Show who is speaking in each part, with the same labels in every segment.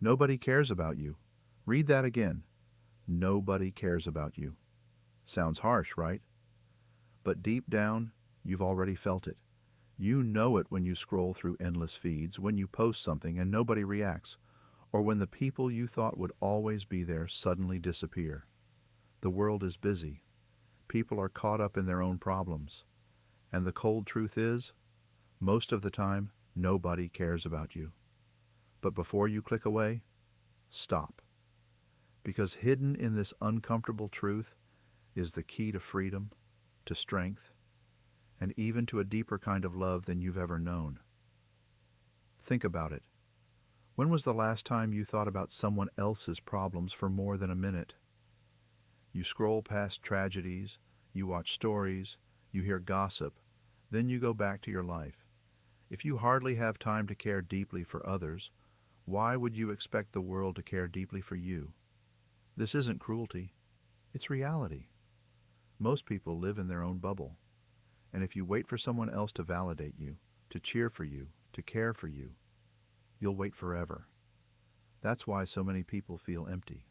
Speaker 1: Nobody cares about you. Read that again. Nobody cares about you. Sounds harsh, right? But deep down, you've already felt it. You know it when you scroll through endless feeds, when you post something and nobody reacts, or when the people you thought would always be there suddenly disappear. The world is busy. People are caught up in their own problems. And the cold truth is, most of the time, nobody cares about you. But before you click away, stop. Because hidden in this uncomfortable truth is the key to freedom, to strength, and even to a deeper kind of love than you've ever known. Think about it. When was the last time you thought about someone else's problems for more than a minute? You scroll past tragedies, you watch stories, you hear gossip, then you go back to your life. If you hardly have time to care deeply for others, why would you expect the world to care deeply for you? This isn't cruelty, it's reality. Most people live in their own bubble, and if you wait for someone else to validate you, to cheer for you, to care for you, you'll wait forever. That's why so many people feel empty.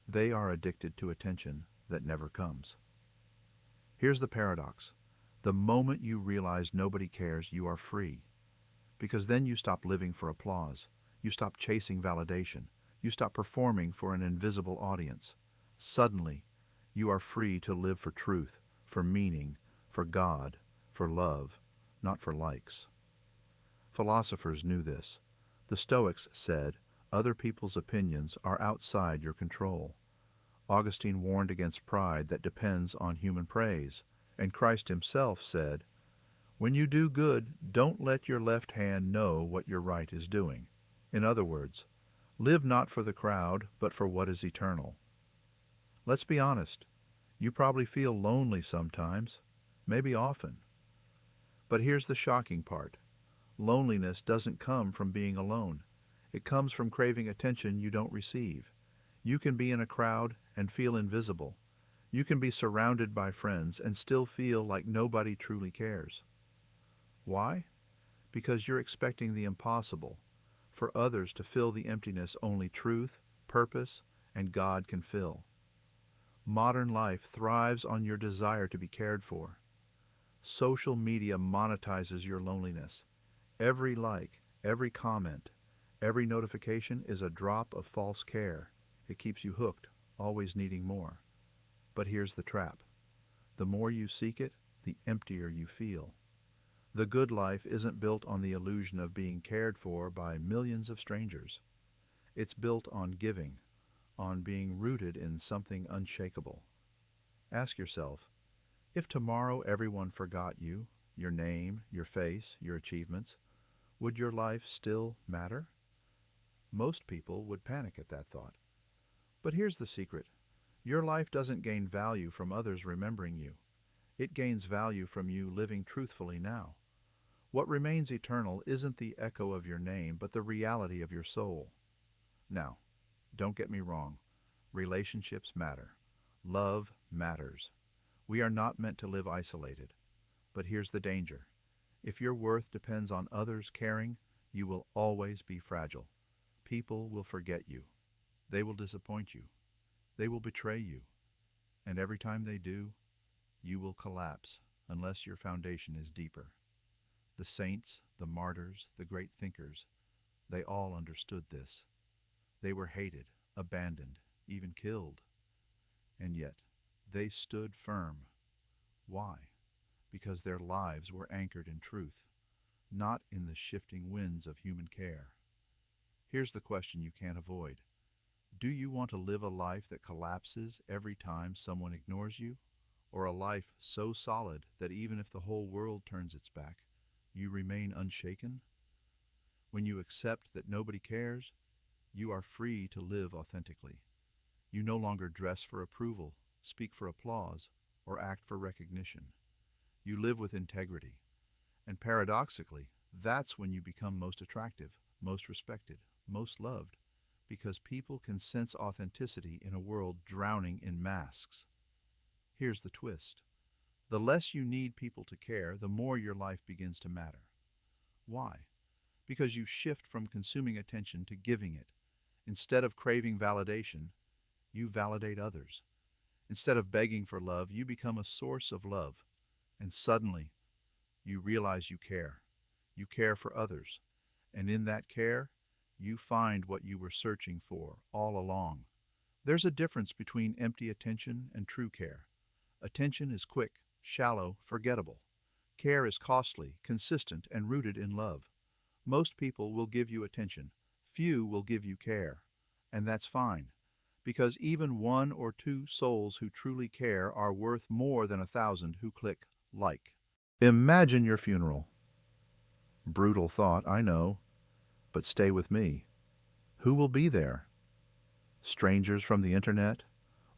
Speaker 1: They are addicted to attention that never comes. Here's the paradox. The moment you realize nobody cares, you are free. Because then you stop living for applause. You stop chasing validation. You stop performing for an invisible audience. Suddenly, you are free to live for truth, for meaning, for God, for love, not for likes. Philosophers knew this. The Stoics said, other people's opinions are outside your control. Augustine warned against pride that depends on human praise. And Christ himself said, when you do good, don't let your left hand know what your right is doing. In other words, live not for the crowd, but for what is eternal. Let's be honest. You probably feel lonely sometimes, maybe often. But here's the shocking part. Loneliness doesn't come from being alone. It comes from craving attention you don't receive. You can be in a crowd and feel invisible. You can be surrounded by friends and still feel like nobody truly cares. Why? Because you're expecting the impossible, for others to fill the emptiness only truth, purpose, and God can fill. Modern life thrives on your desire to be cared for. Social media monetizes your loneliness. Every like, every comment, every notification is a drop of false care. It keeps you hooked, always needing more. But here's the trap. The more you seek it, the emptier you feel. The good life isn't built on the illusion of being cared for by millions of strangers. It's built on giving, on being rooted in something unshakable. Ask yourself, if tomorrow everyone forgot you, your name, your face, your achievements, would your life still matter? Most people would panic at that thought. But here's the secret. Your life doesn't gain value from others remembering you. It gains value from you living truthfully now. What remains eternal isn't the echo of your name, but the reality of your soul. Now, don't get me wrong. Relationships matter. Love matters. We are not meant to live isolated. But here's the danger. If your worth depends on others caring, you will always be fragile. People will forget you. They will disappoint you. They will betray you. And every time they do, you will collapse unless your foundation is deeper. The saints, the martyrs, the great thinkers, they all understood this. They were hated, abandoned, even killed. And yet, they stood firm. Why? Because their lives were anchored in truth, not in the shifting winds of human care. Here's the question you can't avoid. Do you want to live a life that collapses every time someone ignores you? Or a life so solid that even if the whole world turns its back, you remain unshaken? When you accept that nobody cares, you are free to live authentically. You no longer dress for approval, speak for applause, or act for recognition. You live with integrity. And paradoxically, that's when you become most attractive, most respected, most loved, because people can sense authenticity in a world drowning in masks. Here's the twist. The less you need people to care, the more your life begins to matter. Why? Because you shift from consuming attention to giving it. Instead of craving validation, you validate others. Instead of begging for love, you become a source of love. And suddenly, you realize you care. You care for others. And in that care, you find what you were searching for all along. There's a difference between empty attention and true care. Attention is quick, shallow, forgettable. Care is costly, consistent, and rooted in love. Most people will give you attention. Few will give you care. And that's fine, because even one or two souls who truly care are worth more than 1,000 who click like. Imagine your funeral. Brutal thought, I know, but stay with me. Who will be there? Strangers from the internet?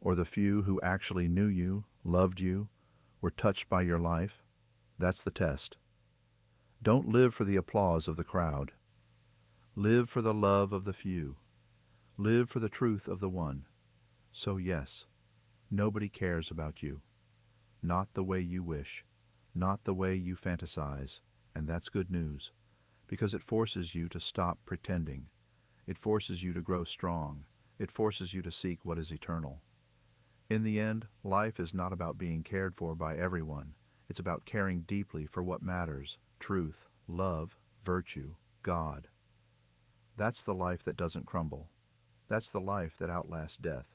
Speaker 1: Or the few who actually knew you, loved you, were touched by your life? That's the test. Don't live for the applause of the crowd. Live for the love of the few. Live for the truth of the one. So yes, nobody cares about you. Not the way you wish. Not the way you fantasize. And that's good news, because it forces you to stop pretending. It forces you to grow strong. It forces you to seek what is eternal. In the end, life is not about being cared for by everyone. It's about caring deeply for what matters: truth, love, virtue, God. That's the life that doesn't crumble. That's the life that outlasts death.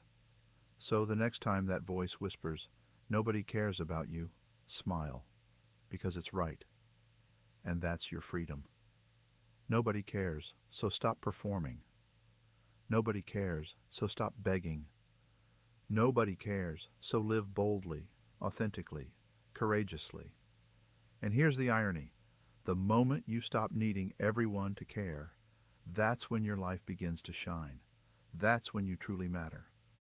Speaker 1: So the next time that voice whispers, "Nobody cares about you," smile, because it's right. And that's your freedom. Nobody cares, so stop performing. Nobody cares, so stop begging. Nobody cares, so live boldly, authentically, courageously. And here's the irony. The moment you stop needing everyone to care, that's when your life begins to shine. That's when you truly matter.